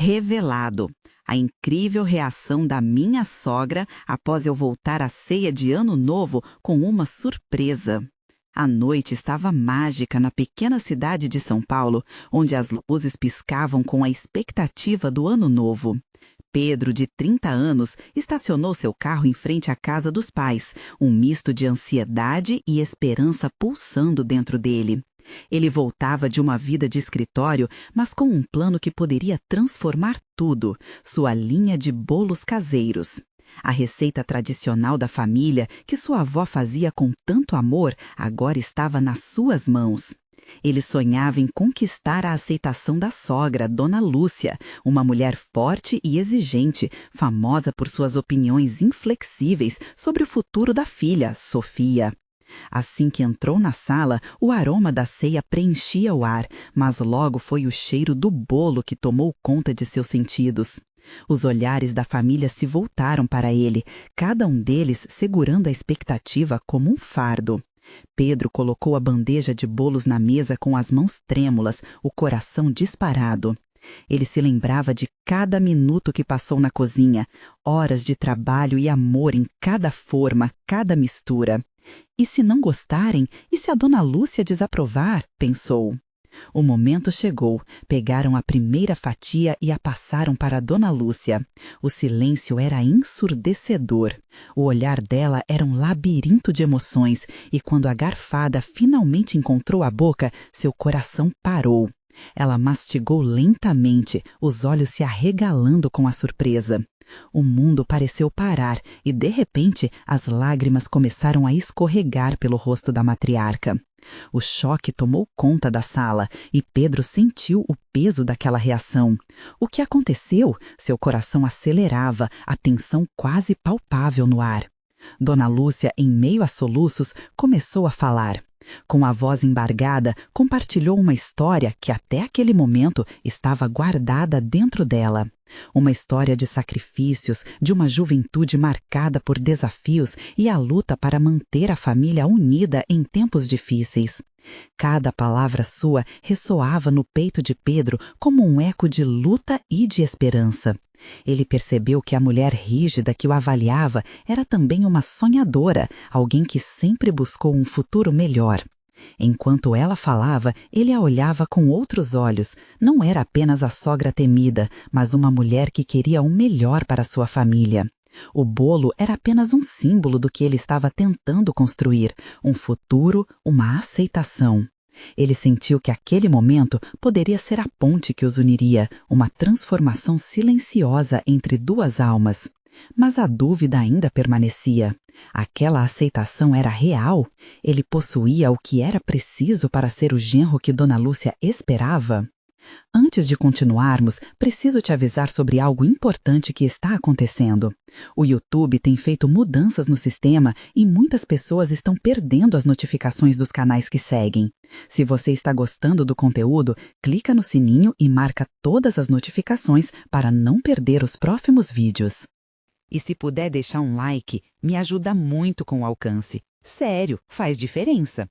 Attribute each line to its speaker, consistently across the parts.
Speaker 1: Revelado. A incrível reação da minha sogra após eu voltar à ceia de Ano Novo com uma surpresa. A noite estava mágica na pequena cidade de São Paulo, onde as luzes piscavam com a expectativa do Ano Novo. Pedro, de 30 anos, estacionou seu carro em frente à casa dos pais, um misto de ansiedade e esperança pulsando dentro dele. Ele voltava de uma vida de escritório, mas com um plano que poderia transformar tudo, sua linha de bolos caseiros. A receita tradicional da família, que sua avó fazia com tanto amor, agora estava nas suas mãos. Ele sonhava em conquistar a aceitação da sogra, Dona Lúcia, uma mulher forte e exigente, famosa por suas opiniões inflexíveis sobre o futuro da filha, Sofia. Assim que entrou na sala, o aroma da ceia preenchia o ar, mas logo foi o cheiro do bolo que tomou conta de seus sentidos. Os olhares da família se voltaram para ele, cada um deles segurando a expectativa como um fardo. Pedro colocou a bandeja de bolos na mesa com as mãos trêmulas, o coração disparado. Ele se lembrava de cada minuto que passou na cozinha, horas de trabalho e amor em cada forma, cada mistura. E se não gostarem? E se a Dona Lúcia desaprovar? Pensou. O momento chegou. Pegaram a primeira fatia e a passaram para a Dona Lúcia. O silêncio era ensurdecedor. O olhar dela era um labirinto de emoções e quando a garfada finalmente encontrou a boca, seu coração parou. Ela mastigou lentamente, os olhos se arregalando com a surpresa. O mundo pareceu parar e, de repente, as lágrimas começaram a escorregar pelo rosto da matriarca. O choque tomou conta da sala e Pedro sentiu o peso daquela reação. O que aconteceu? Seu coração acelerava, a tensão quase palpável no ar. Dona Lúcia, em meio a soluços, começou a falar. Com a voz embargada, compartilhou uma história que até aquele momento estava guardada dentro dela. Uma história de sacrifícios, de uma juventude marcada por desafios e a luta para manter a família unida em tempos difíceis. Cada palavra sua ressoava no peito de Pedro como um eco de luta e de esperança. Ele percebeu que a mulher rígida que o avaliava era também uma sonhadora, alguém que sempre buscou um futuro melhor. Enquanto ela falava, ele a olhava com outros olhos. Não era apenas a sogra temida, mas uma mulher que queria o melhor para sua família. O bolo era apenas um símbolo do que ele estava tentando construir, um futuro, uma aceitação. Ele sentiu que aquele momento poderia ser a ponte que os uniria, uma transformação silenciosa entre duas almas. Mas a dúvida ainda permanecia. Aquela aceitação era real? Ele possuía o que era preciso para ser o genro que Dona Lúcia esperava? Antes de continuarmos, preciso te avisar sobre algo importante que está acontecendo. O YouTube tem feito mudanças no sistema e muitas pessoas estão perdendo as notificações dos canais que seguem. Se você está gostando do conteúdo, clica no sininho e marca todas as notificações para não perder os próximos vídeos. E se puder deixar um like, me ajuda muito com o alcance. Sério, faz diferença.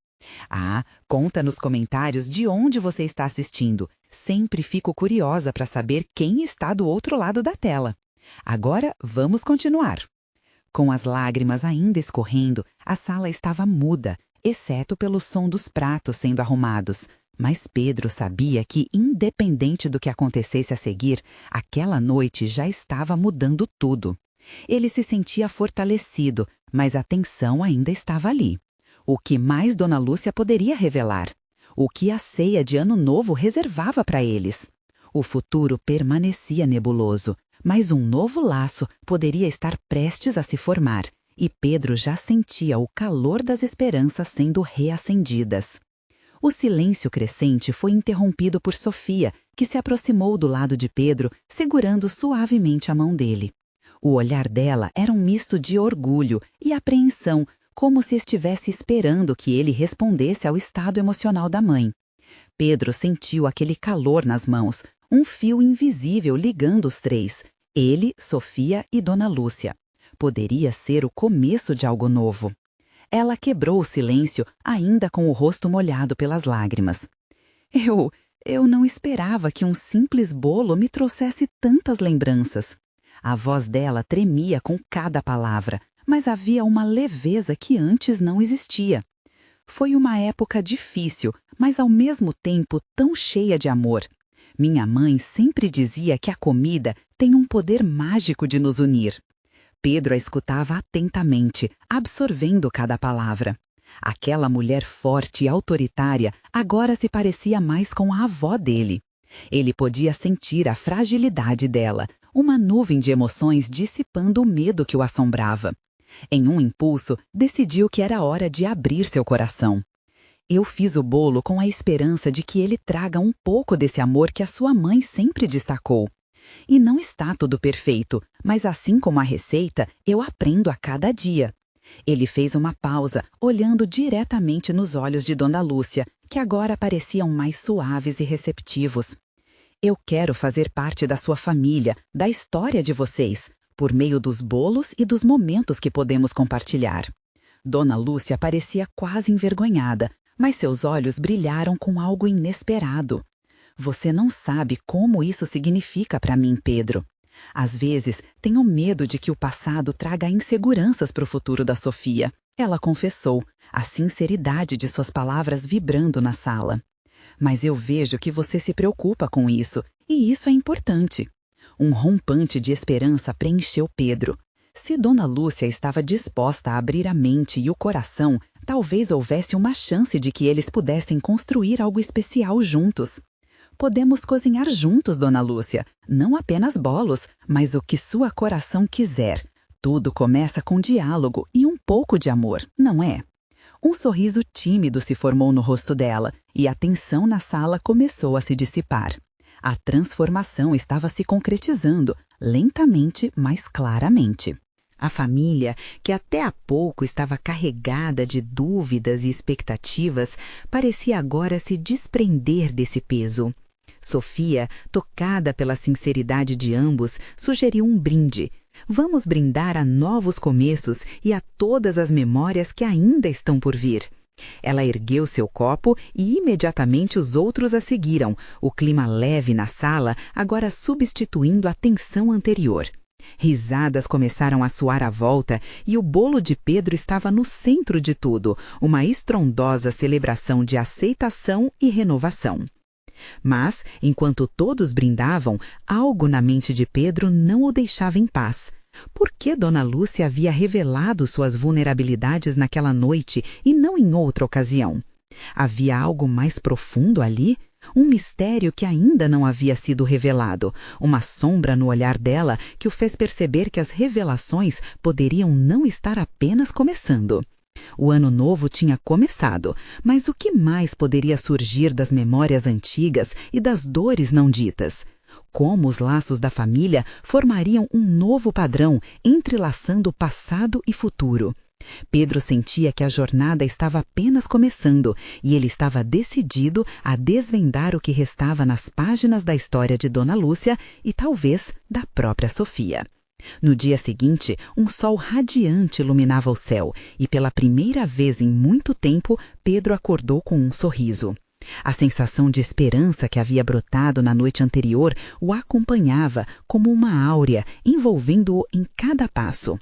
Speaker 1: Conta nos comentários de onde você está assistindo. Sempre fico curiosa para saber quem está do outro lado da tela. Agora, vamos continuar. Com as lágrimas ainda escorrendo, a sala estava muda, exceto pelo som dos pratos sendo arrumados. Mas Pedro sabia que, independente do que acontecesse a seguir, aquela noite já estava mudando tudo. Ele se sentia fortalecido, mas a tensão ainda estava ali. O que mais Dona Lúcia poderia revelar? O que a ceia de Ano Novo reservava para eles? O futuro permanecia nebuloso, mas um novo laço poderia estar prestes a se formar, e Pedro já sentia o calor das esperanças sendo reacendidas. O silêncio crescente foi interrompido por Sofia, que se aproximou do lado de Pedro, segurando suavemente a mão dele. O olhar dela era um misto de orgulho e apreensão, como se estivesse esperando que ele respondesse ao estado emocional da mãe. Pedro sentiu aquele calor nas mãos, um fio invisível ligando os três, ele, Sofia e Dona Lúcia. Poderia ser o começo de algo novo. Ela quebrou o silêncio, ainda com o rosto molhado pelas lágrimas. Eu não esperava que um simples bolo me trouxesse tantas lembranças. A voz dela tremia com cada palavra, mas havia uma leveza que antes não existia. Foi uma época difícil, mas ao mesmo tempo tão cheia de amor. Minha mãe sempre dizia que a comida tem um poder mágico de nos unir. Pedro a escutava atentamente, absorvendo cada palavra. Aquela mulher forte e autoritária agora se parecia mais com a avó dele. Ele podia sentir a fragilidade dela, uma nuvem de emoções dissipando o medo que o assombrava. Em um impulso, decidiu que era hora de abrir seu coração. Eu fiz o bolo com a esperança de que ele traga um pouco desse amor que a sua mãe sempre destacou. E não está tudo perfeito, mas assim como a receita, eu aprendo a cada dia. Ele fez uma pausa, olhando diretamente nos olhos de Dona Lúcia, que agora pareciam mais suaves e receptivos. Eu quero fazer parte da sua família, da história de vocês, por meio dos bolos e dos momentos que podemos compartilhar. Dona Lúcia parecia quase envergonhada, mas seus olhos brilharam com algo inesperado. Você não sabe como isso significa para mim, Pedro. Às vezes, tenho medo de que o passado traga inseguranças para o futuro da Sofia. Ela confessou, a sinceridade de suas palavras vibrando na sala. Mas eu vejo que você se preocupa com isso, e isso é importante. Um rompante de esperança preencheu Pedro. Se Dona Lúcia estava disposta a abrir a mente e o coração, talvez houvesse uma chance de que eles pudessem construir algo especial juntos. Podemos cozinhar juntos, Dona Lúcia. Não apenas bolos, mas o que sua coração quiser. Tudo começa com diálogo e um pouco de amor, não é? Um sorriso tímido se formou no rosto dela e a tensão na sala começou a se dissipar. A transformação estava se concretizando, lentamente, mas claramente. A família, que até há pouco estava carregada de dúvidas e expectativas, parecia agora se desprender desse peso. Sofia, tocada pela sinceridade de ambos, sugeriu um brinde. Vamos brindar a novos começos e a todas as memórias que ainda estão por vir. Ela ergueu seu copo e imediatamente os outros a seguiram, o clima leve na sala agora substituindo a tensão anterior. Risadas começaram a soar à volta e o bolo de Pedro estava no centro de tudo, uma estrondosa celebração de aceitação e renovação. Mas, enquanto todos brindavam, algo na mente de Pedro não o deixava em paz. Por que Dona Lúcia havia revelado suas vulnerabilidades naquela noite e não em outra ocasião? Havia algo mais profundo ali? Um mistério que ainda não havia sido revelado, uma sombra no olhar dela que o fez perceber que as revelações poderiam não estar apenas começando. O ano novo tinha começado, mas o que mais poderia surgir das memórias antigas e das dores não ditas? Como os laços da família formariam um novo padrão, entrelaçando passado e futuro? Pedro sentia que a jornada estava apenas começando e ele estava decidido a desvendar o que restava nas páginas da história de Dona Lúcia e talvez da própria Sofia. No dia seguinte, um sol radiante iluminava o céu e pela primeira vez em muito tempo, Pedro acordou com um sorriso. A sensação de esperança que havia brotado na noite anterior o acompanhava como uma áurea, envolvendo-o em cada passo.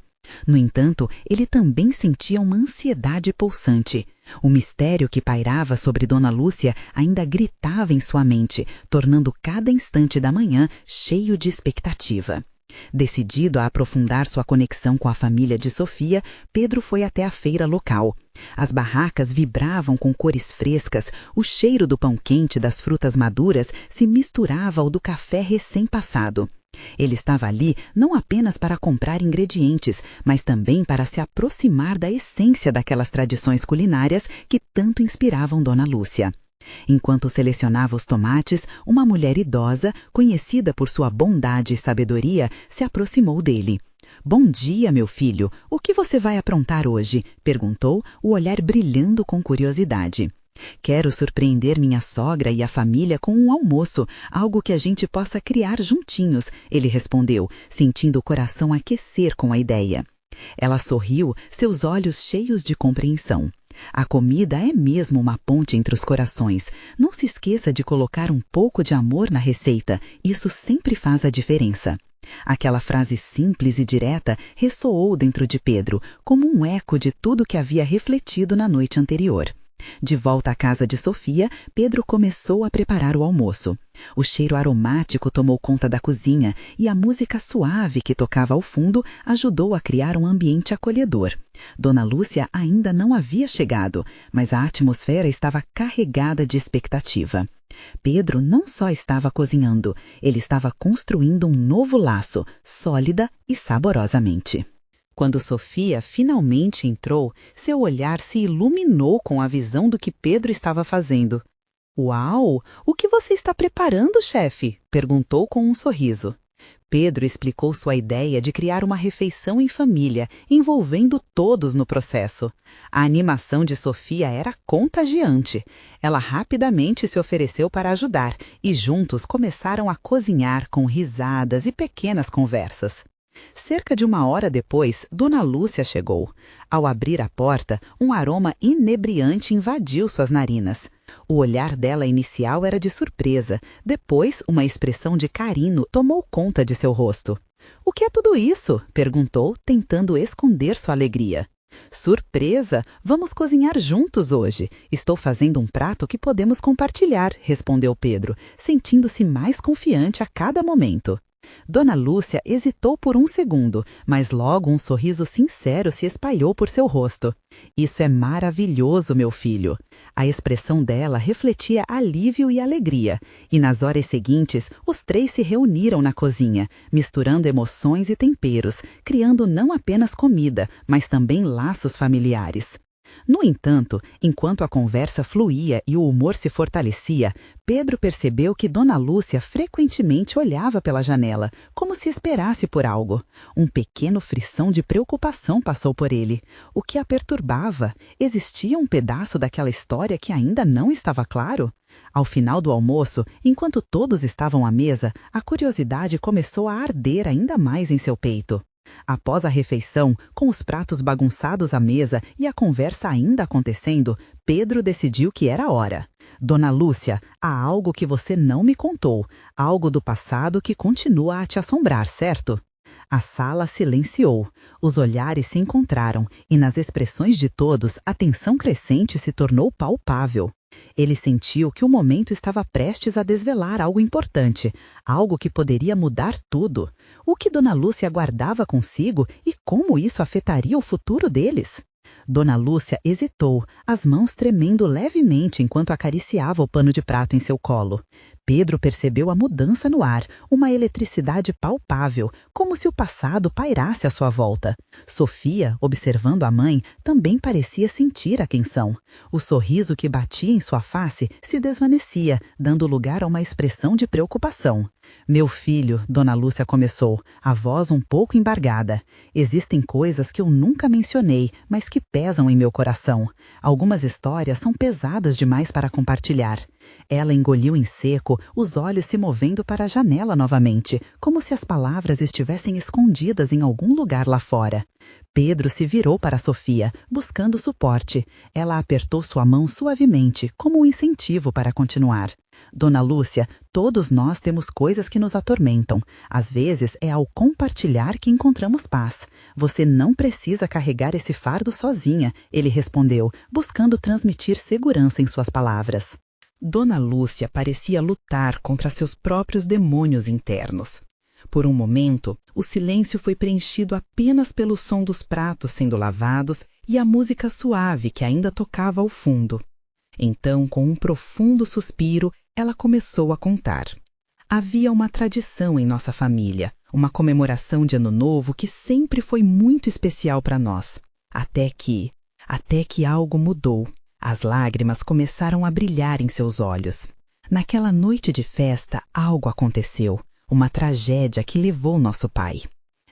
Speaker 1: No entanto, ele também sentia uma ansiedade pulsante. O mistério que pairava sobre Dona Lúcia ainda gritava em sua mente, tornando cada instante da manhã cheio de expectativa. Decidido a aprofundar sua conexão com a família de Sofia, Pedro foi até a feira local. As barracas vibravam com cores frescas, o cheiro do pão quente e das frutas maduras se misturava ao do café recém-passado. Ele estava ali não apenas para comprar ingredientes, mas também para se aproximar da essência daquelas tradições culinárias que tanto inspiravam Dona Lúcia. Enquanto selecionava os tomates, uma mulher idosa, conhecida por sua bondade e sabedoria, se aproximou dele. "Bom dia, meu filho. O que você vai aprontar hoje?" perguntou, o olhar brilhando com curiosidade. "Quero surpreender minha sogra e a família com um almoço, algo que a gente possa criar juntinhos", ele respondeu, sentindo o coração aquecer com a ideia. Ela sorriu, seus olhos cheios de compreensão. A comida é mesmo uma ponte entre os corações. Não se esqueça de colocar um pouco de amor na receita, isso sempre faz a diferença. Aquela frase simples e direta ressoou dentro de Pedro, como um eco de tudo que havia refletido na noite anterior. De volta à casa de Sofia, Pedro começou a preparar o almoço. O cheiro aromático tomou conta da cozinha e a música suave que tocava ao fundo ajudou a criar um ambiente acolhedor. Dona Lúcia ainda não havia chegado, mas a atmosfera estava carregada de expectativa. Pedro não só estava cozinhando, ele estava construindo um novo laço, sólida e saborosamente. Quando Sofia finalmente entrou, seu olhar se iluminou com a visão do que Pedro estava fazendo. "Uau! O que você está preparando, chefe?" perguntou com um sorriso. Pedro explicou sua ideia de criar uma refeição em família, envolvendo todos no processo. A animação de Sofia era contagiante. Ela rapidamente se ofereceu para ajudar e juntos começaram a cozinhar com risadas e pequenas conversas. Cerca de 1 hora depois, Dona Lúcia chegou. Ao abrir a porta, um aroma inebriante invadiu suas narinas. O olhar dela inicial era de surpresa. Depois, uma expressão de carinho tomou conta de seu rosto. "O que é tudo isso?" perguntou, tentando esconder sua alegria. "Surpresa! Vamos cozinhar juntos hoje. Estou fazendo um prato que podemos compartilhar", respondeu Pedro, sentindo-se mais confiante a cada momento. Dona Lúcia hesitou por um segundo, mas logo um sorriso sincero se espalhou por seu rosto. "Isso é maravilhoso, meu filho." A expressão dela refletia alívio e alegria, e nas horas seguintes, os três se reuniram na cozinha, misturando emoções e temperos, criando não apenas comida, mas também laços familiares. No entanto, enquanto a conversa fluía e o humor se fortalecia, Pedro percebeu que Dona Lúcia frequentemente olhava pela janela, como se esperasse por algo. Um pequeno frisson de preocupação passou por ele. O que a perturbava? Existia um pedaço daquela história que ainda não estava claro? Ao final do almoço, enquanto todos estavam à mesa, a curiosidade começou a arder ainda mais em seu peito. Após a refeição, com os pratos bagunçados à mesa e a conversa ainda acontecendo, Pedro decidiu que era hora. "Dona Lúcia, há algo que você não me contou, algo do passado que continua a te assombrar, certo?" A sala silenciou, os olhares se encontraram e nas expressões de todos a tensão crescente se tornou palpável. Ele sentiu que o momento estava prestes a desvelar algo importante, algo que poderia mudar tudo. O que Dona Lúcia guardava consigo e como isso afetaria o futuro deles? Dona Lúcia hesitou, as mãos tremendo levemente enquanto acariciava o pano de prato em seu colo. Pedro percebeu a mudança no ar, uma eletricidade palpável, como se o passado pairasse à sua volta. Sofia, observando a mãe, também parecia sentir a quenção. O sorriso que batia em sua face se desvanecia, dando lugar a uma expressão de preocupação. "Meu filho", Dona Lúcia começou, a voz um pouco embargada. "Existem coisas que eu nunca mencionei, mas que pesam em meu coração. Algumas histórias são pesadas demais para compartilhar." Ela engoliu em seco, os olhos se movendo para a janela novamente, como se as palavras estivessem escondidas em algum lugar lá fora. Pedro se virou para Sofia, buscando suporte. Ela apertou sua mão suavemente, como um incentivo para continuar. "Dona Lúcia, todos nós temos coisas que nos atormentam. Às vezes é ao compartilhar que encontramos paz. Você não precisa carregar esse fardo sozinha", ele respondeu, buscando transmitir segurança em suas palavras. Dona Lúcia parecia lutar contra seus próprios demônios internos. Por um momento, o silêncio foi preenchido apenas pelo som dos pratos sendo lavados e a música suave que ainda tocava ao fundo. Então, com um profundo suspiro, ela começou a contar. "Havia uma tradição em nossa família, uma comemoração de Ano Novo que sempre foi muito especial para nós. Até que algo mudou. As lágrimas começaram a brilhar em seus olhos. Naquela noite de festa, algo aconteceu, uma tragédia que levou nosso pai.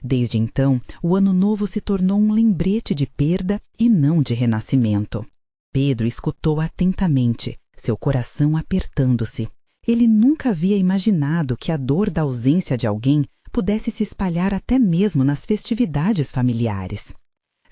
Speaker 1: Desde então, o Ano Novo se tornou um lembrete de perda e não de renascimento." Pedro escutou atentamente, seu coração apertando-se. Ele nunca havia imaginado que a dor da ausência de alguém pudesse se espalhar até mesmo nas festividades familiares.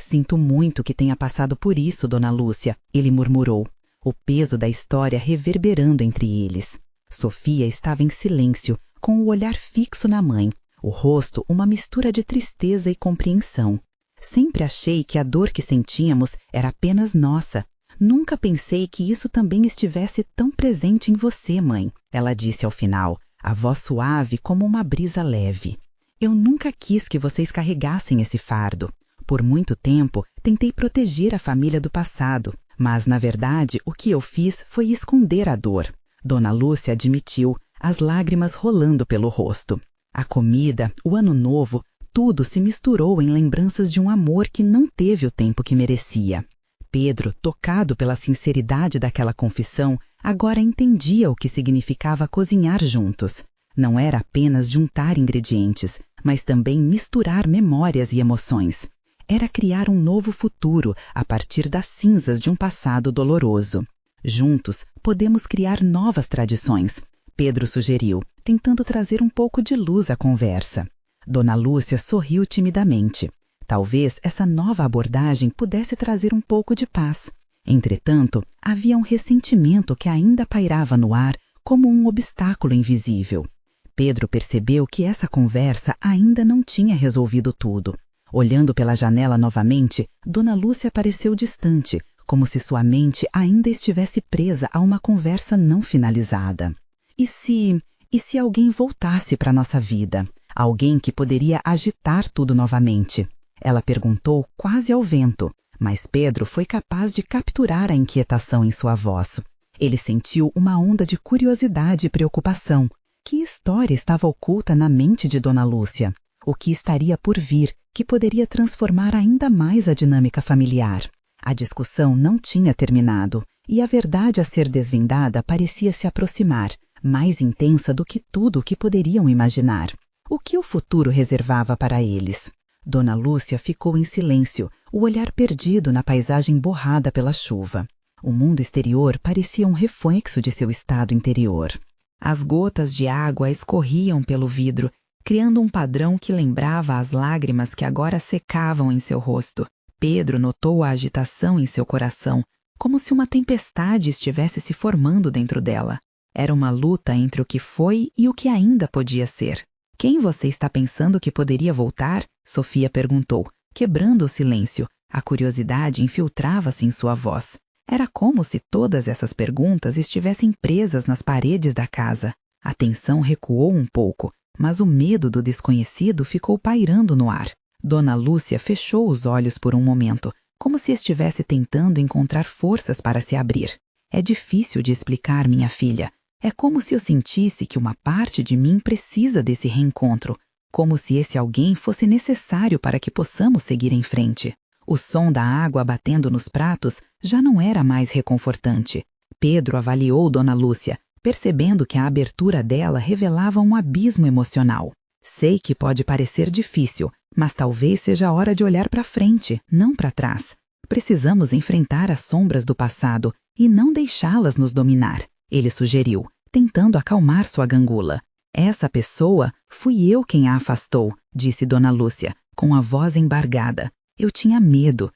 Speaker 1: Sinto muito que tenha passado por isso, Dona Lúcia, ele murmurou, o peso da história reverberando entre eles. Sofia estava em silêncio, com o olhar fixo na mãe, o rosto uma mistura de tristeza e compreensão. Sempre achei que a dor que sentíamos era apenas nossa. Nunca pensei que isso também estivesse tão presente em você, mãe, ela disse ao final, a voz suave como uma brisa leve. Eu nunca quis que vocês carregassem esse fardo. Por muito tempo, tentei proteger a família do passado, mas, na verdade, o que eu fiz foi esconder a dor. Dona Lúcia admitiu, as lágrimas rolando pelo rosto. A comida, o ano novo, tudo se misturou em lembranças de um amor que não teve o tempo que merecia. Pedro, tocado pela sinceridade daquela confissão, agora entendia o que significava cozinhar juntos. Não era apenas juntar ingredientes, mas também misturar memórias e emoções. Era criar um novo futuro a partir das cinzas de um passado doloroso. Juntos, podemos criar novas tradições, Pedro sugeriu, tentando trazer um pouco de luz à conversa. Dona Lúcia sorriu timidamente. Talvez essa nova abordagem pudesse trazer um pouco de paz. Entretanto, havia um ressentimento que ainda pairava no ar como um obstáculo invisível. Pedro percebeu que essa conversa ainda não tinha resolvido tudo. Olhando pela janela novamente, Dona Lúcia pareceu distante, como se sua mente ainda estivesse presa a uma conversa não finalizada. E se alguém voltasse para nossa vida? Alguém que poderia agitar tudo novamente? Ela perguntou quase ao vento, mas Pedro foi capaz de capturar a inquietação em sua voz. Ele sentiu uma onda de curiosidade e preocupação. Que história estava oculta na mente de Dona Lúcia? O que estaria por vir, que poderia transformar ainda mais a dinâmica familiar? A discussão não tinha terminado, e a verdade a ser desvendada parecia se aproximar, mais intensa do que tudo o que poderiam imaginar. O que o futuro reservava para eles? Dona Lúcia ficou em silêncio, o olhar perdido na paisagem borrada pela chuva. O mundo exterior parecia um reflexo de seu estado interior. As gotas de água escorriam pelo vidro, criando um padrão que lembrava as lágrimas que agora secavam em seu rosto. Pedro notou a agitação em seu coração, como se uma tempestade estivesse se formando dentro dela. Era uma luta entre o que foi e o que ainda podia ser. Quem você está pensando que poderia voltar? Sofia perguntou, quebrando o silêncio. A curiosidade infiltrava-se em sua voz. Era como se todas essas perguntas estivessem presas nas paredes da casa. A tensão recuou um pouco, mas o medo do desconhecido ficou pairando no ar. Dona Lúcia fechou os olhos por um momento, como se estivesse tentando encontrar forças para se abrir. É difícil de explicar, minha filha. É como se eu sentisse que uma parte de mim precisa desse reencontro, como se esse alguém fosse necessário para que possamos seguir em frente. O som da água batendo nos pratos já não era mais reconfortante. Pedro avaliou Dona Lúcia, percebendo que a abertura dela revelava um abismo emocional. Sei que pode parecer difícil, mas talvez seja a hora de olhar para frente, não para trás. Precisamos enfrentar as sombras do passado e não deixá-las nos dominar, ele sugeriu, tentando acalmar sua gangula. Essa pessoa fui eu quem a afastou, disse Dona Lúcia, com a voz embargada. Eu tinha medo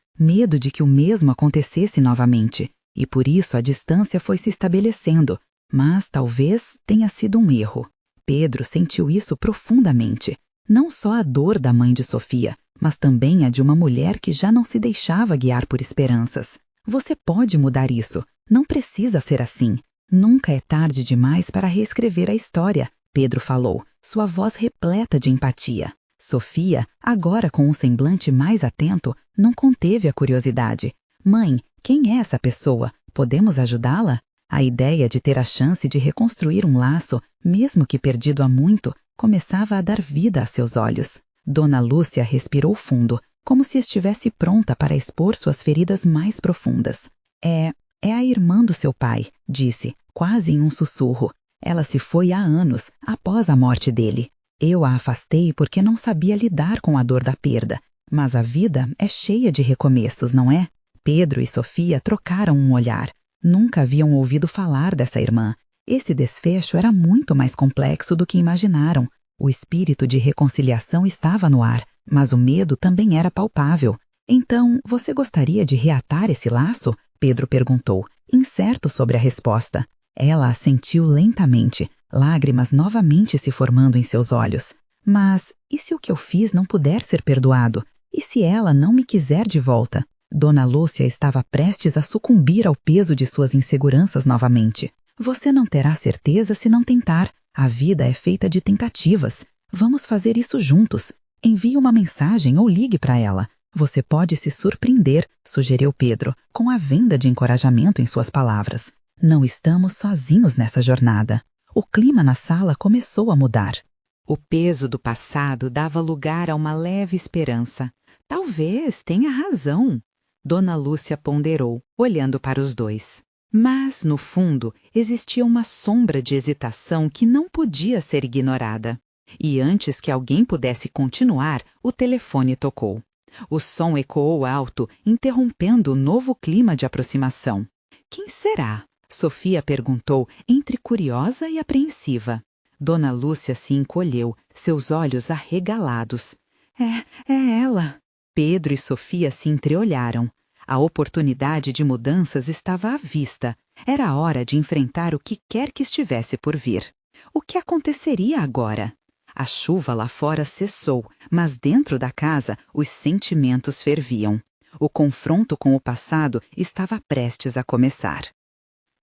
Speaker 1: de que o mesmo acontecesse novamente, e por isso a distância foi se estabelecendo, mas talvez tenha sido um erro. Pedro sentiu isso profundamente, não só a dor da mãe de Sofia, mas também a de uma mulher que já não se deixava guiar por esperanças. Você pode mudar isso, não precisa ser assim. Nunca é tarde demais para reescrever a história, Pedro falou, sua voz repleta de empatia. Sofia, agora com um semblante mais atento, não conteve a curiosidade. Mãe, quem é essa pessoa? Podemos ajudá-la? A ideia de ter a chance de reconstruir um laço, mesmo que perdido há muito, começava a dar vida a seus olhos. Dona Lúcia respirou fundo, como se estivesse pronta para expor suas feridas mais profundas. É a irmã do seu pai, disse, quase em um sussurro. Ela se foi há anos, após a morte dele. Eu a afastei porque não sabia lidar com a dor da perda. Mas a vida é cheia de recomeços, não é? Pedro e Sofia trocaram um olhar. Nunca haviam ouvido falar dessa irmã. Esse desfecho era muito mais complexo do que imaginaram. O espírito de reconciliação estava no ar, mas o medo também era palpável. Então, você gostaria de reatar esse laço? Pedro perguntou, incerto sobre a resposta. Ela assentiu lentamente, lágrimas novamente se formando em seus olhos. Mas e se o que eu fiz não puder ser perdoado? E se ela não me quiser de volta? Dona Lúcia estava prestes a sucumbir ao peso de suas inseguranças novamente. Você não terá certeza se não tentar. A vida é feita de tentativas. Vamos fazer isso juntos. Envie uma mensagem ou ligue para ela. Você pode se surpreender, sugeriu Pedro, com a venda de encorajamento em suas palavras. Não estamos sozinhos nessa jornada. O clima na sala começou a mudar. O peso do passado dava lugar a uma leve esperança. Talvez tenha razão, Dona Lúcia ponderou, olhando para os dois. Mas, no fundo, existia uma sombra de hesitação que não podia ser ignorada. E antes que alguém pudesse continuar, o telefone tocou. O som ecoou alto, interrompendo o novo clima de aproximação. Quem será? Sofia perguntou, entre curiosa e apreensiva. Dona Lúcia se encolheu, seus olhos arregalados. É ela. Pedro e Sofia se entreolharam. A oportunidade de mudanças estava à vista. Era a hora de enfrentar o que quer que estivesse por vir. O que aconteceria agora? A chuva lá fora cessou, mas dentro da casa os sentimentos ferviam. O confronto com o passado estava prestes a começar.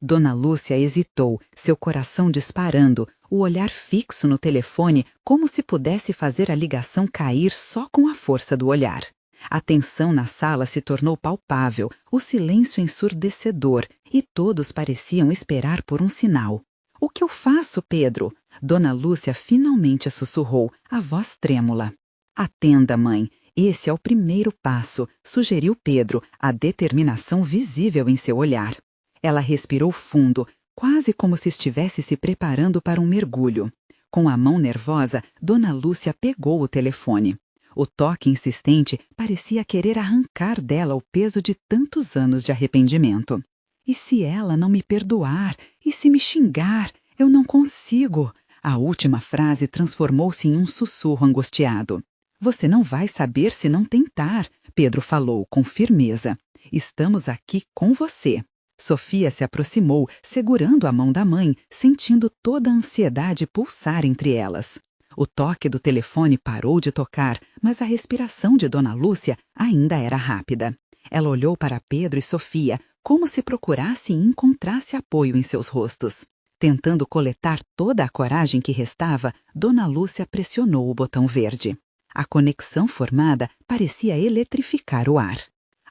Speaker 1: Dona Lúcia hesitou, seu coração disparando, o olhar fixo no telefone como se pudesse fazer a ligação cair só com a força do olhar. A tensão na sala se tornou palpável, o silêncio ensurdecedor, e todos pareciam esperar por um sinal. O que eu faço, Pedro? Dona Lúcia finalmente sussurrou, a voz trêmula. Atenda, mãe. Esse é o primeiro passo, sugeriu Pedro, a determinação visível em seu olhar. Ela respirou fundo, quase como se estivesse se preparando para um mergulho. Com a mão nervosa, Dona Lúcia pegou o telefone. O toque insistente parecia querer arrancar dela o peso de tantos anos de arrependimento. E se ela não me perdoar? E se me xingar? Eu não consigo. A última frase transformou-se em um sussurro angustiado. Você não vai saber se não tentar, Pedro falou com firmeza. Estamos aqui com você. Sofia se aproximou, segurando a mão da mãe, sentindo toda a ansiedade pulsar entre elas. O toque do telefone parou de tocar, mas a respiração de Dona Lúcia ainda era rápida. Ela olhou para Pedro e Sofia, como se procurasse e encontrasse apoio em seus rostos. Tentando coletar toda a coragem que restava, Dona Lúcia pressionou o botão verde. A conexão formada parecia eletrificar o ar.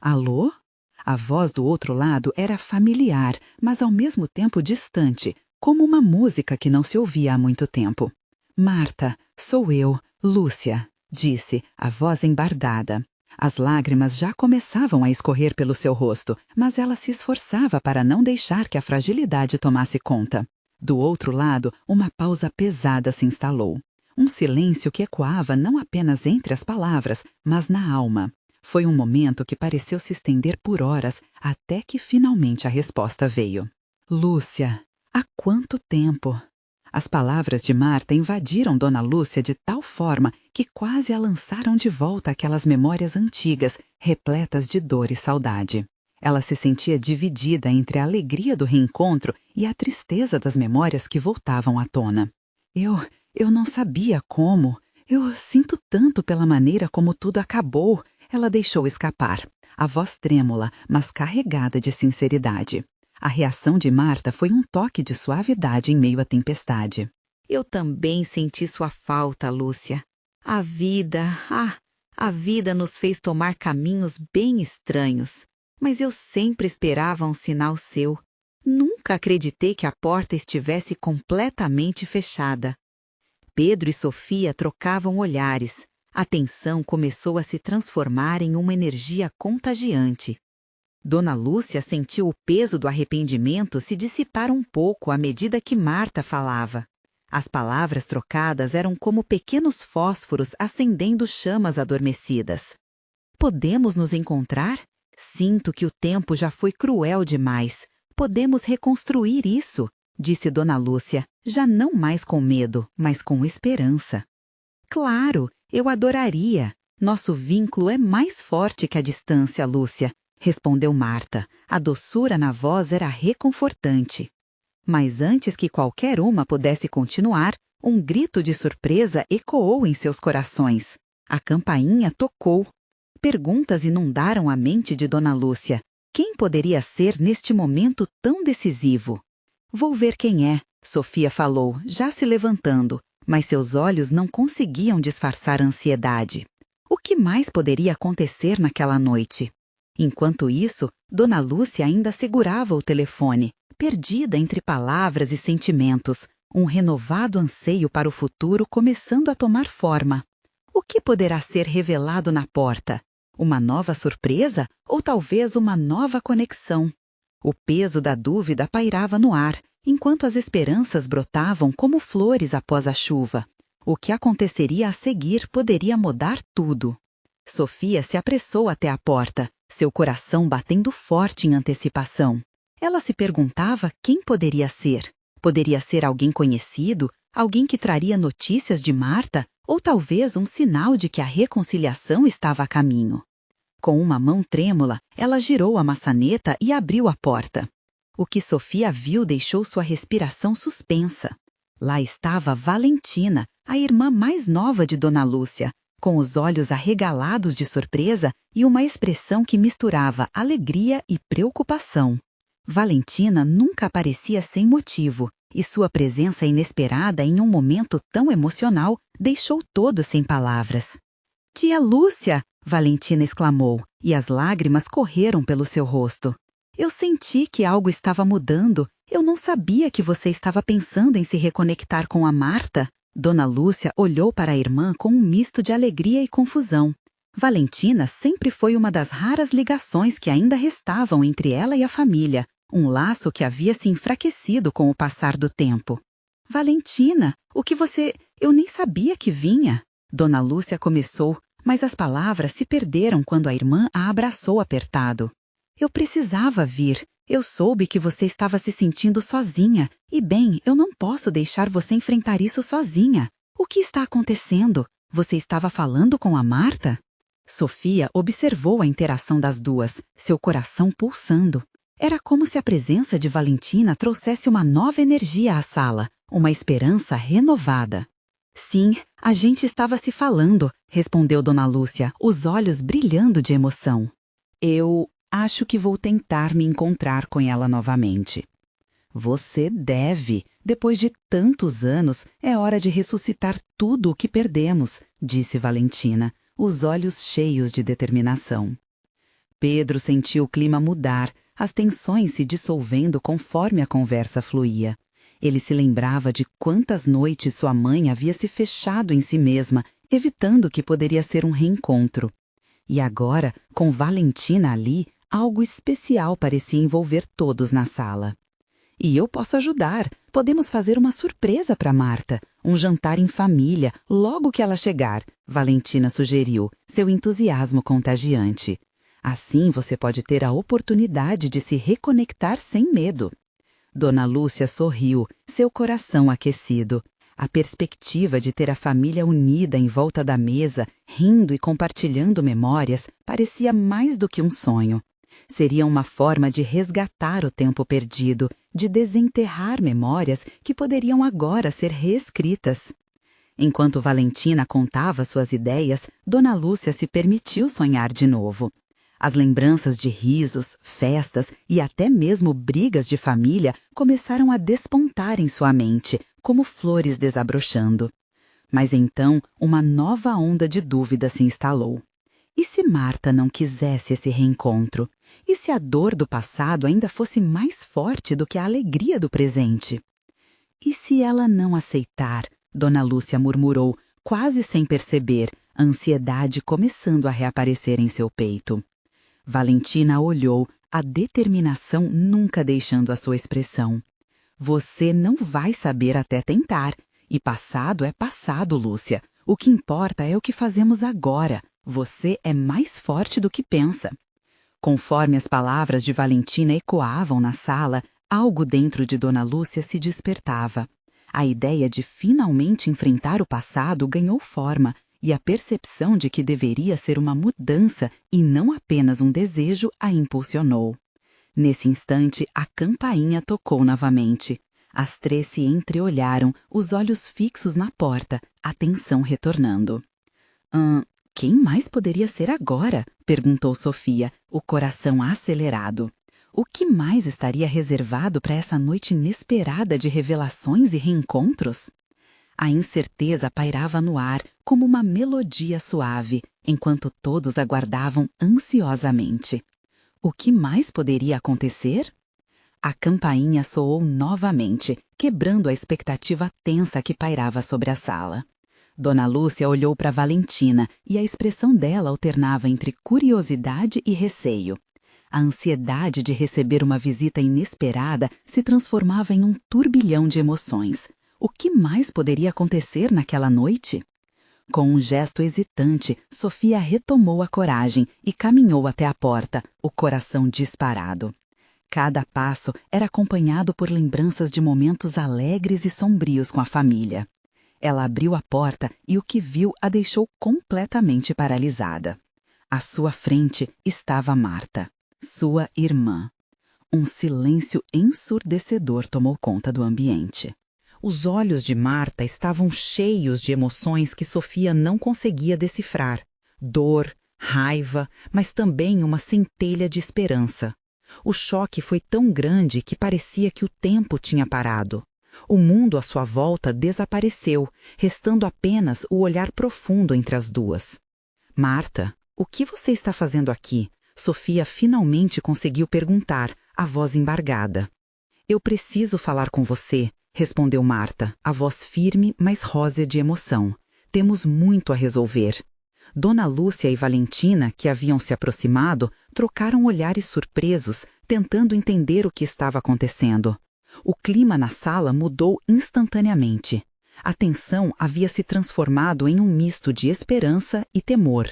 Speaker 1: Alô? A voz do outro lado era familiar, mas ao mesmo tempo distante, como uma música que não se ouvia há muito tempo. Marta, sou eu, Lúcia, disse, a voz embardada. As lágrimas já começavam a escorrer pelo seu rosto, mas ela se esforçava para não deixar que a fragilidade tomasse conta. Do outro lado, uma pausa pesada se instalou. Um silêncio que ecoava não apenas entre as palavras, mas na alma. Foi um momento que pareceu se estender por horas, até que finalmente a resposta veio. Lúcia, há quanto tempo? As palavras de Marta invadiram Dona Lúcia de tal forma que quase a lançaram de volta àquelas memórias antigas, repletas de dor e saudade. Ela se sentia dividida entre a alegria do reencontro e a tristeza das memórias que voltavam à tona. Eu não sabia como. Eu sinto tanto pela maneira como tudo acabou. Ela deixou escapar, a voz trêmula, mas carregada de sinceridade. A reação de Marta foi um toque de suavidade em meio à tempestade. Eu também senti sua falta, Lúcia. A vida nos fez tomar caminhos bem estranhos. Mas eu sempre esperava um sinal seu. Nunca acreditei que a porta estivesse completamente fechada. Pedro e Sofia trocavam olhares. A tensão começou a se transformar em uma energia contagiante. Dona Lúcia sentiu o peso do arrependimento se dissipar um pouco à medida que Marta falava. As palavras trocadas eram como pequenos fósforos acendendo chamas adormecidas. Podemos nos encontrar? Sinto que o tempo já foi cruel demais. Podemos reconstruir isso, disse Dona Lúcia, já não mais com medo, mas com esperança. Claro, eu adoraria. Nosso vínculo é mais forte que a distância, Lúcia, respondeu Marta. A doçura na voz era reconfortante. Mas antes que qualquer uma pudesse continuar, um grito de surpresa ecoou em seus corações. A campainha tocou. Perguntas inundaram a mente de Dona Lúcia. Quem poderia ser neste momento tão decisivo? Vou ver quem é, Sofia falou, já se levantando, mas seus olhos não conseguiam disfarçar a ansiedade. O que mais poderia acontecer naquela noite? Enquanto isso, Dona Lúcia ainda segurava o telefone, perdida entre palavras e sentimentos, um renovado anseio para o futuro começando a tomar forma. O que poderá ser revelado na porta? Uma nova surpresa ou talvez uma nova conexão? O peso da dúvida pairava no ar, enquanto as esperanças brotavam como flores após a chuva. O que aconteceria a seguir poderia mudar tudo. Sofia se apressou até a porta, seu coração batendo forte em antecipação. Ela se perguntava quem poderia ser. Poderia ser alguém conhecido, alguém que traria notícias de Marta, ou talvez um sinal de que a reconciliação estava a caminho. Com uma mão trêmula, ela girou a maçaneta e abriu a porta. O que Sofia viu deixou sua respiração suspensa. Lá estava Valentina, a irmã mais nova de Dona Lúcia, com os olhos arregalados de surpresa e uma expressão que misturava alegria e preocupação. Valentina nunca aparecia sem motivo, e sua presença inesperada em um momento tão emocional deixou todos sem palavras. "Tia Lúcia!" Valentina exclamou, e as lágrimas correram pelo seu rosto. "Eu senti que algo estava mudando. Eu não sabia que você estava pensando em se reconectar com a Marta." Dona Lúcia olhou para a irmã com um misto de alegria e confusão. Valentina sempre foi uma das raras ligações que ainda restavam entre ela e a família, um laço que havia se enfraquecido com o passar do tempo. "Valentina, o que você... Eu nem sabia que vinha." Dona Lúcia começou, mas as palavras se perderam quando a irmã a abraçou apertado. "Eu precisava vir. Eu soube que você estava se sentindo sozinha. E bem, eu não posso deixar você enfrentar isso sozinha. O que está acontecendo? Você estava falando com a Marta?" Sofia observou a interação das duas, seu coração pulsando. Era como se a presença de Valentina trouxesse uma nova energia à sala, uma esperança renovada. "Sim, a gente estava se falando", respondeu Dona Lúcia, os olhos brilhando de emoção. "Eu acho que vou tentar me encontrar com ela novamente." "Você deve. Depois de tantos anos, é hora de ressuscitar tudo o que perdemos", disse Valentina, os olhos cheios de determinação. Pedro sentiu o clima mudar, as tensões se dissolvendo conforme a conversa fluía. Ele se lembrava de quantas noites sua mãe havia se fechado em si mesma, evitando que poderia ser um reencontro. E agora, com Valentina ali, algo especial parecia envolver todos na sala. "E eu posso ajudar. Podemos fazer uma surpresa para Marta. Um jantar em família, logo que ela chegar", Valentina sugeriu, seu entusiasmo contagiante. "Assim você pode ter a oportunidade de se reconectar sem medo." Dona Lúcia sorriu, seu coração aquecido. A perspectiva de ter a família unida em volta da mesa, rindo e compartilhando memórias, parecia mais do que um sonho. Seria uma forma de resgatar o tempo perdido, de desenterrar memórias que poderiam agora ser reescritas. Enquanto Valentina contava suas ideias, Dona Lúcia se permitiu sonhar de novo. As lembranças de risos, festas e até mesmo brigas de família começaram a despontar em sua mente, como flores desabrochando. Mas então, uma nova onda de dúvida se instalou. E se Marta não quisesse esse reencontro? E se a dor do passado ainda fosse mais forte do que a alegria do presente? "E se ela não aceitar?" Dona Lúcia murmurou, quase sem perceber, a ansiedade começando a reaparecer em seu peito. Valentina olhou, a determinação nunca deixando a sua expressão. "Você não vai saber até tentar. E passado é passado, Lúcia. O que importa é o que fazemos agora. Você é mais forte do que pensa." Conforme as palavras de Valentina ecoavam na sala, algo dentro de Dona Lúcia se despertava. A ideia de finalmente enfrentar o passado ganhou forma, e a percepção de que deveria ser uma mudança e não apenas um desejo a impulsionou. Nesse instante, a campainha tocou novamente. As três se entreolharam, os olhos fixos na porta, a tensão retornando. Quem mais poderia ser agora? Perguntou Sofia, o coração acelerado. O que mais estaria reservado para essa noite inesperada de revelações e reencontros? A incerteza pairava no ar como uma melodia suave, enquanto todos aguardavam ansiosamente. O que mais poderia acontecer? A campainha soou novamente, quebrando a expectativa tensa que pairava sobre a sala. Dona Lúcia olhou para Valentina e a expressão dela alternava entre curiosidade e receio. A ansiedade de receber uma visita inesperada se transformava em um turbilhão de emoções. O que mais poderia acontecer naquela noite? Com um gesto hesitante, Sofia retomou a coragem e caminhou até a porta, o coração disparado. Cada passo era acompanhado por lembranças de momentos alegres e sombrios com a família. Ela abriu a porta e o que viu a deixou completamente paralisada. À sua frente estava Marta, sua irmã. Um silêncio ensurdecedor tomou conta do ambiente. Os olhos de Marta estavam cheios de emoções que Sofia não conseguia decifrar. Dor, raiva, mas também uma centelha de esperança. O choque foi tão grande que parecia que o tempo tinha parado. O mundo à sua volta desapareceu, restando apenas o olhar profundo entre as duas. Marta, o que você está fazendo aqui? Sofia finalmente conseguiu perguntar, a voz embargada. Eu preciso falar com você, respondeu Marta, a voz firme, mas rósea de emoção. Temos muito a resolver. Dona Lúcia e Valentina, que haviam se aproximado, trocaram olhares surpresos, tentando entender o que estava acontecendo. O clima na sala mudou instantaneamente. A tensão havia se transformado em um misto de esperança e temor.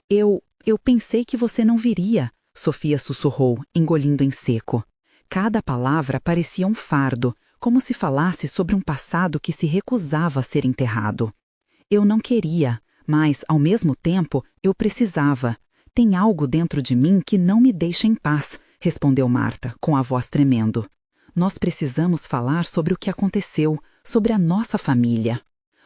Speaker 1: Eu pensei que você não viria, Sofia sussurrou, engolindo em seco. Cada palavra parecia um fardo, como se falasse sobre um passado que se recusava a ser enterrado. Eu não queria, mas, ao mesmo tempo, eu precisava. Tem algo dentro de mim que não me deixa em paz, respondeu Marta, com a voz tremendo. Nós precisamos falar sobre o que aconteceu, sobre a nossa família.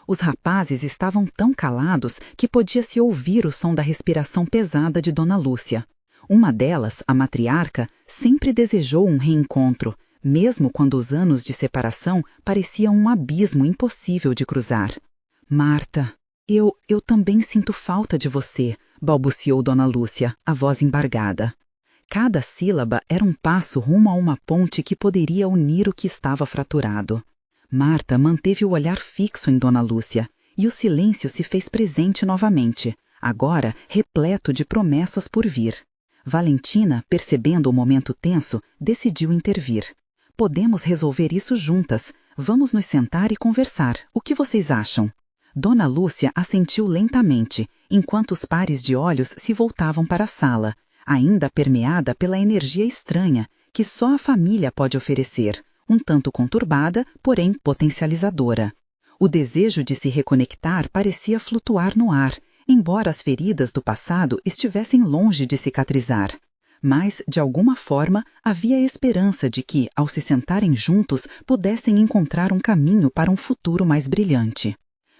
Speaker 1: Os rapazes estavam tão calados que podia-se ouvir o som da respiração pesada de Dona Lúcia. Uma delas, a matriarca, sempre desejou um reencontro, mesmo quando os anos de separação pareciam um abismo impossível de cruzar. Marta, eu também sinto falta de você, balbuciou Dona Lúcia, a voz embargada. Cada sílaba era um passo rumo a uma ponte que poderia unir o que estava fraturado. Marta manteve o olhar fixo em Dona Lúcia, e o silêncio se fez presente novamente, agora repleto de promessas por vir. Valentina, percebendo o momento tenso, decidiu intervir. Podemos resolver isso juntas. Vamos nos sentar e conversar. O que vocês acham? Dona Lúcia assentiu lentamente, enquanto os pares de olhos se voltavam para a sala, ainda permeada pela energia estranha que só a família pode oferecer, um tanto conturbada, porém potencializadora. O desejo de se reconectar parecia flutuar no ar, embora as feridas do passado estivessem longe de cicatrizar. Mas, de alguma forma, havia esperança de que, ao se sentarem juntos, pudessem encontrar um caminho para um futuro mais brilhante.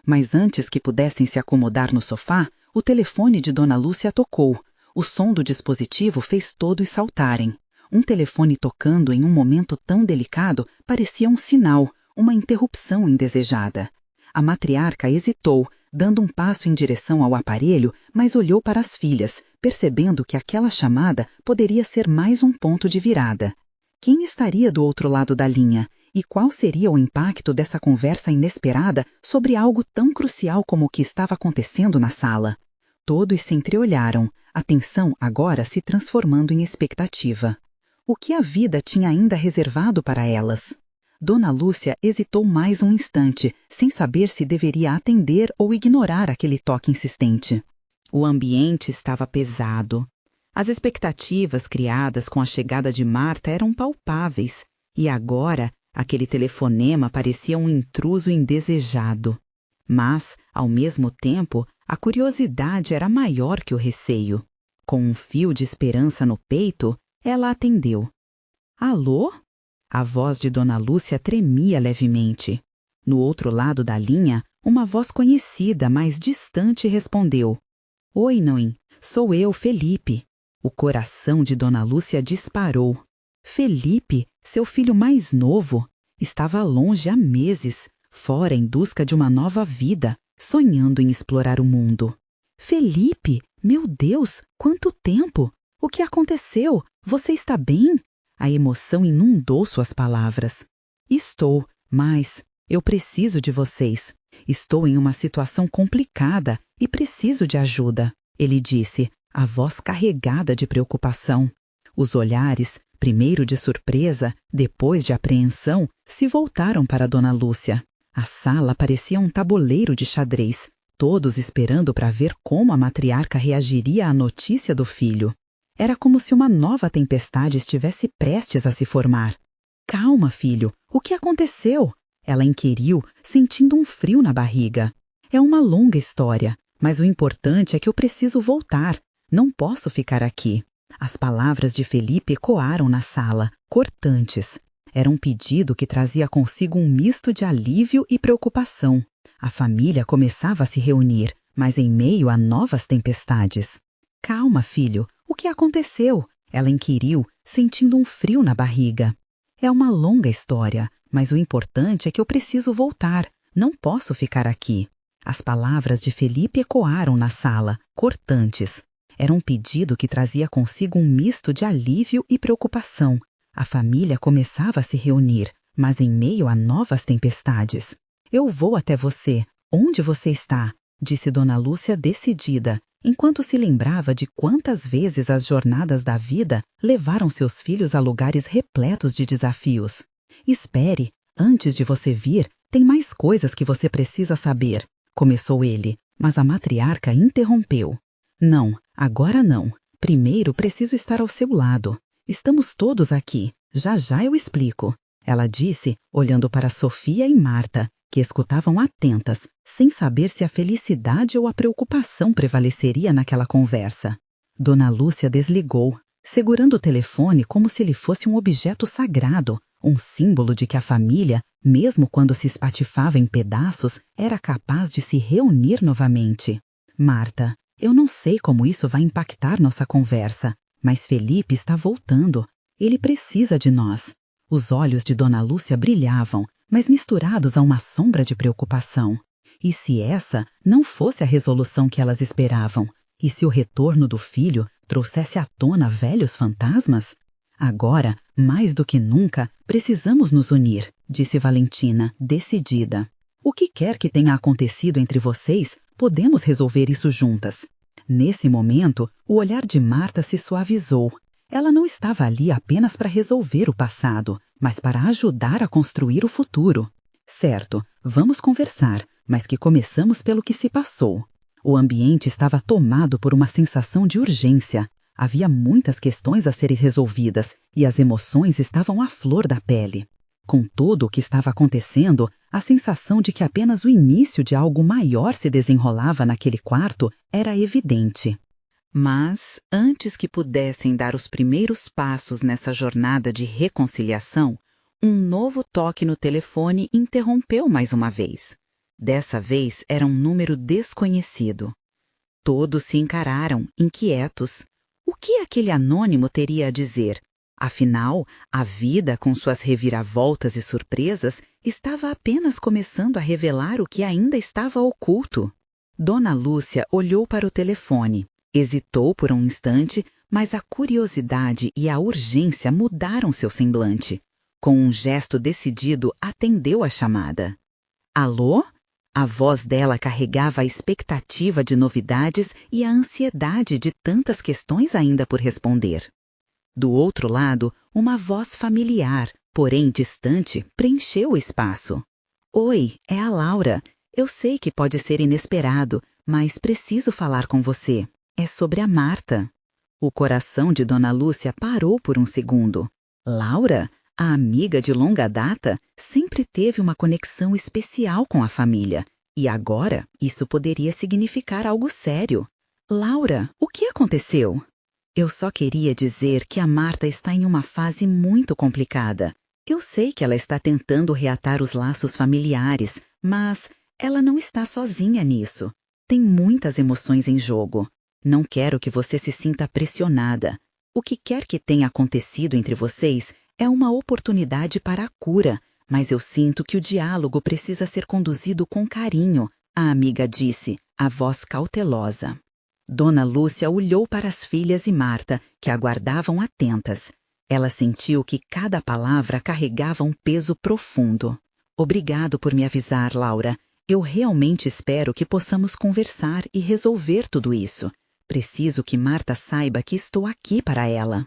Speaker 1: Mas antes que pudessem se acomodar no sofá, o telefone de Dona Lúcia tocou. O som do dispositivo fez todos saltarem. Um telefone tocando em um momento tão delicado parecia um sinal, uma interrupção indesejada. A matriarca hesitou, dando um passo em direção ao aparelho, mas olhou para as filhas, percebendo que aquela chamada poderia ser mais um ponto de virada. Quem estaria do outro lado da linha? E qual seria o impacto dessa conversa inesperada sobre algo tão crucial como o que estava acontecendo na sala? Todos se entreolharam, a tensão agora se transformando em expectativa. O que a vida tinha ainda reservado para elas? Dona Lúcia hesitou mais um instante, sem saber se deveria atender ou ignorar aquele toque insistente. O ambiente estava pesado. As expectativas criadas com a chegada de Marta eram palpáveis, e agora aquele telefonema parecia um intruso indesejado. Mas, ao mesmo tempo, A curiosidade era maior que o receio. Com um fio de esperança no peito, ela atendeu. Alô? A voz de Dona Lúcia tremia levemente. No outro lado da linha, uma voz conhecida, mas distante, respondeu. Oi, Noim, sou eu, Felipe. O coração de Dona Lúcia disparou. Felipe, seu filho mais novo, estava longe há meses, fora em busca de uma nova vida, sonhando em explorar o mundo. Felipe, meu Deus, quanto tempo! O que aconteceu? Você está bem? A emoção inundou suas palavras. Estou, mas eu preciso de vocês. Estou em uma situação complicada e preciso de ajuda, ele disse, a voz carregada de preocupação. Os olhares, primeiro de surpresa, depois de apreensão, se voltaram para Dona Lúcia. A sala parecia um tabuleiro de xadrez, todos esperando para ver como a matriarca reagiria à notícia do filho. Era como se uma nova tempestade estivesse prestes a se formar. Calma, filho, o que aconteceu? Ela inquiriu, sentindo um frio na barriga. É uma longa história, mas o importante é que eu preciso voltar. Não posso ficar aqui. As palavras de Felipe ecoaram na sala, cortantes. Era um pedido que trazia consigo um misto de alívio e preocupação. A família começava a se reunir, mas em meio a novas tempestades. Calma, filho, o que aconteceu? Ela inquiriu, sentindo um frio na barriga. É uma longa história, mas o importante é que eu preciso voltar. Não posso ficar aqui. As palavras de Felipe ecoaram na sala, cortantes. Era um pedido que trazia consigo um misto de alívio e preocupação. A família começava a se reunir, mas em meio a novas tempestades. Eu vou até você. Onde você está? Disse Dona Lúcia decidida, enquanto se lembrava de quantas vezes as jornadas da vida levaram seus filhos a lugares repletos de desafios. Espere, antes de você vir, tem mais coisas que você precisa saber, começou ele, mas a matriarca interrompeu. Não, agora não. Primeiro preciso estar ao seu lado. Estamos todos aqui. Já já eu explico. Ela disse, olhando para Sofia e Marta, que escutavam atentas, sem saber se a felicidade ou a preocupação prevaleceria naquela conversa. Dona Lúcia desligou, segurando o telefone como se ele fosse um objeto sagrado, um símbolo de que a família, mesmo quando se espatifava em pedaços, era capaz de se reunir novamente. Marta, eu não sei como isso vai impactar nossa conversa, mas Felipe está voltando. Ele precisa de nós. Os olhos de Dona Lúcia brilhavam, mas misturados a uma sombra de preocupação. E se essa não fosse a resolução que elas esperavam? E se o retorno do filho trouxesse à tona velhos fantasmas? Agora, mais do que nunca, precisamos nos unir, disse Valentina, decidida. O que quer que tenha acontecido entre vocês, podemos resolver isso juntas. Nesse momento, o olhar de Marta se suavizou. Ela não estava ali apenas para resolver o passado, mas para ajudar a construir o futuro. Certo, vamos conversar, mas que começamos pelo que se passou. O ambiente estava tomado por uma sensação de urgência. Havia muitas questões a serem resolvidas e as emoções estavam à flor da pele. Com tudo o que estava acontecendo, a sensação de que apenas o início de algo maior se desenrolava naquele quarto era evidente. Mas, antes que pudessem dar os primeiros passos nessa jornada de reconciliação, um novo toque no telefone interrompeu mais uma vez. Dessa vez era um número desconhecido. Todos se encararam, inquietos. O que aquele anônimo teria a dizer? Afinal, a vida, com suas reviravoltas e surpresas, estava apenas começando a revelar o que ainda estava oculto. Dona Lúcia olhou para o telefone. Hesitou por um instante, mas a curiosidade e a urgência mudaram seu semblante. Com um gesto decidido, atendeu a chamada. Alô? A voz dela carregava a expectativa de novidades e a ansiedade de tantas questões ainda por responder. Do outro lado, uma voz familiar, porém distante, preencheu o espaço. Oi, é a Laura. Eu sei que pode ser inesperado, mas preciso falar com você. É sobre a Marta. O coração de Dona Lúcia parou por um segundo. Laura, a amiga de longa data, sempre teve uma conexão especial com a família. E agora, isso poderia significar algo sério. Laura, o que aconteceu? Eu só queria dizer que a Marta está em uma fase muito complicada. Eu sei que ela está tentando reatar os laços familiares, mas ela não está sozinha nisso. Tem muitas emoções em jogo. Não quero que você se sinta pressionada. O que quer que tenha acontecido entre vocês é uma oportunidade para a cura, mas eu sinto que o diálogo precisa ser conduzido com carinho, a amiga disse, a voz cautelosa. Dona Lúcia olhou para as filhas e Marta, que aguardavam atentas. Ela sentiu que cada palavra carregava um peso profundo. Obrigado por me avisar, Laura. Eu realmente espero que possamos conversar e resolver tudo isso. Preciso que Marta saiba que estou aqui para ela.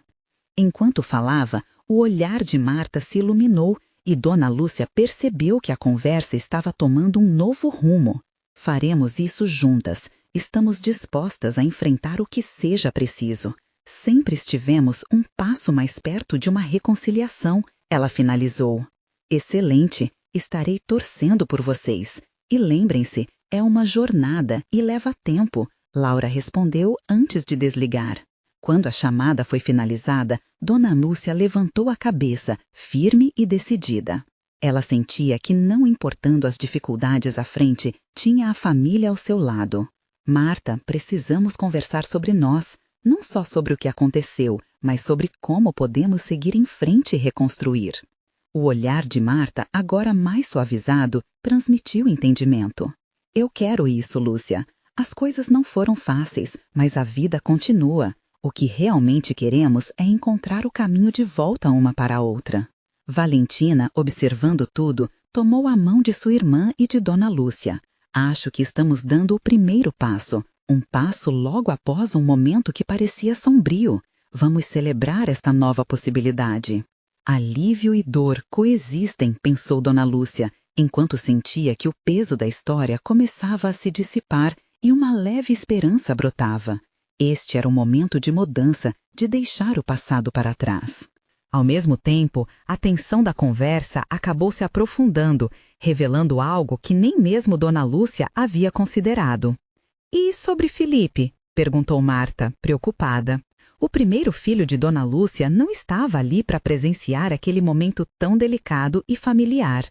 Speaker 1: Enquanto falava, o olhar de Marta se iluminou e Dona Lúcia percebeu que a conversa estava tomando um novo rumo. Faremos isso juntas. Estamos dispostas a enfrentar o que seja preciso. Sempre estivemos um passo mais perto de uma reconciliação, ela finalizou. Excelente, estarei torcendo por vocês. E lembrem-se, é uma jornada e leva tempo, Laura respondeu antes de desligar. Quando a chamada foi finalizada, Dona Lúcia levantou a cabeça, firme e decidida. Ela sentia que, não importando as dificuldades à frente, tinha a família ao seu lado. Marta, precisamos conversar sobre nós, não só sobre o que aconteceu, mas sobre como podemos seguir em frente e reconstruir. O olhar de Marta, agora mais suavizado, transmitiu entendimento. Eu quero isso, Lúcia. As coisas não foram fáceis, mas a vida continua. O que realmente queremos é encontrar o caminho de volta uma para a outra. Valentina, observando tudo, tomou a mão de sua irmã e de Dona Lúcia. Acho que estamos dando o primeiro passo, um passo logo após um momento que parecia sombrio. Vamos celebrar esta nova possibilidade. Alívio e dor coexistem, pensou Dona Lúcia, enquanto sentia que o peso da história começava a se dissipar e uma leve esperança brotava. Este era o momento de mudança, de deixar o passado para trás. Ao mesmo tempo, a tensão da conversa acabou se aprofundando, revelando algo que nem mesmo Dona Lúcia havia considerado. E sobre Felipe? Perguntou Marta, preocupada. O primeiro filho de Dona Lúcia não estava ali para presenciar aquele momento tão delicado e familiar.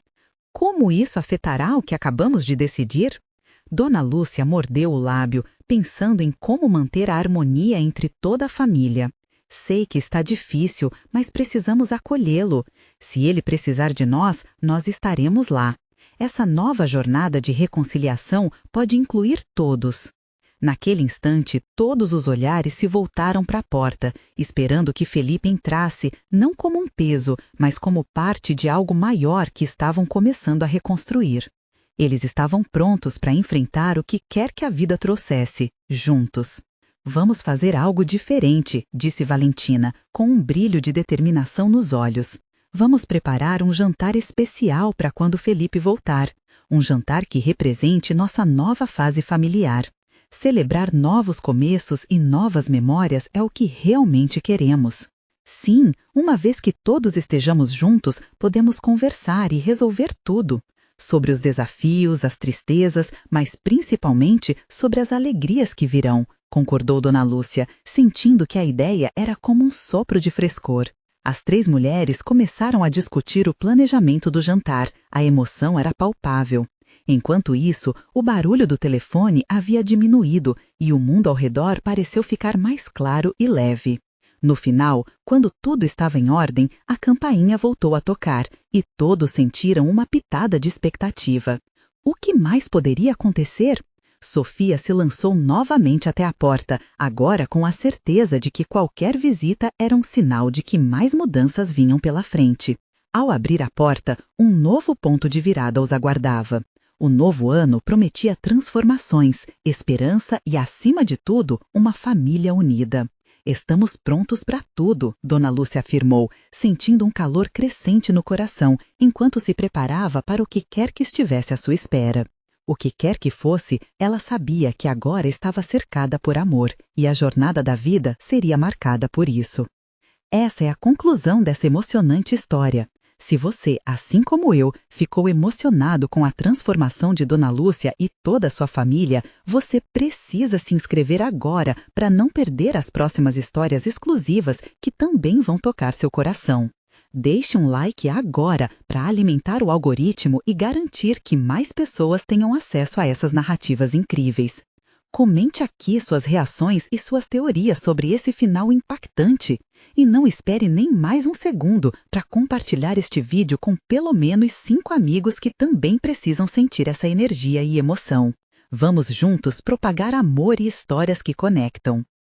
Speaker 1: Como isso afetará o que acabamos de decidir? Dona Lúcia mordeu o lábio, pensando em como manter a harmonia entre toda a família. Sei que está difícil, mas precisamos acolhê-lo. Se ele precisar de nós, nós estaremos lá. Essa nova jornada de reconciliação pode incluir todos. Naquele instante, todos os olhares se voltaram para a porta, esperando que Felipe entrasse, não como um peso, mas como parte de algo maior que estavam começando a reconstruir. Eles estavam prontos para enfrentar o que quer que a vida trouxesse, juntos. Vamos fazer algo diferente, disse Valentina, com um brilho de determinação nos olhos. Vamos preparar um jantar especial para quando Felipe voltar. Um jantar que represente nossa nova fase familiar. Celebrar novos começos e novas memórias é o que realmente queremos. Sim, uma vez que todos estejamos juntos, podemos conversar e resolver tudo. Sobre os desafios, as tristezas, mas principalmente sobre as alegrias que virão, concordou Dona Lúcia, sentindo que a ideia era como um sopro de frescor. As três mulheres começaram a discutir o planejamento do jantar. A emoção era palpável. Enquanto isso, o barulho do telefone havia diminuído e o mundo ao redor pareceu ficar mais claro e leve. No final, quando tudo estava em ordem, a campainha voltou a tocar e todos sentiram uma pitada de expectativa. O que mais poderia acontecer? Sofia se lançou novamente até a porta, agora com a certeza de que qualquer visita era um sinal de que mais mudanças vinham pela frente. Ao abrir a porta, um novo ponto de virada os aguardava. O novo ano prometia transformações, esperança e, acima de tudo, uma família unida. Estamos prontos para tudo, Dona Lúcia afirmou, sentindo um calor crescente no coração, enquanto se preparava para o que quer que estivesse à sua espera. O que quer que fosse, ela sabia que agora estava cercada por amor, e a jornada da vida seria marcada por isso. Essa é a conclusão dessa emocionante história. Se você, assim como eu, ficou emocionado com a transformação de Dona Lúcia e toda a sua família, você precisa se inscrever agora para não perder as próximas histórias exclusivas que também vão tocar seu coração. Deixe um like agora para alimentar o algoritmo e garantir que mais pessoas tenham acesso a essas narrativas incríveis. Comente aqui suas reações e suas teorias sobre esse final impactante. E não espere nem mais um segundo para compartilhar este vídeo com pelo menos 5 amigos que também precisam sentir essa energia e emoção. Vamos juntos propagar amor e histórias que conectam.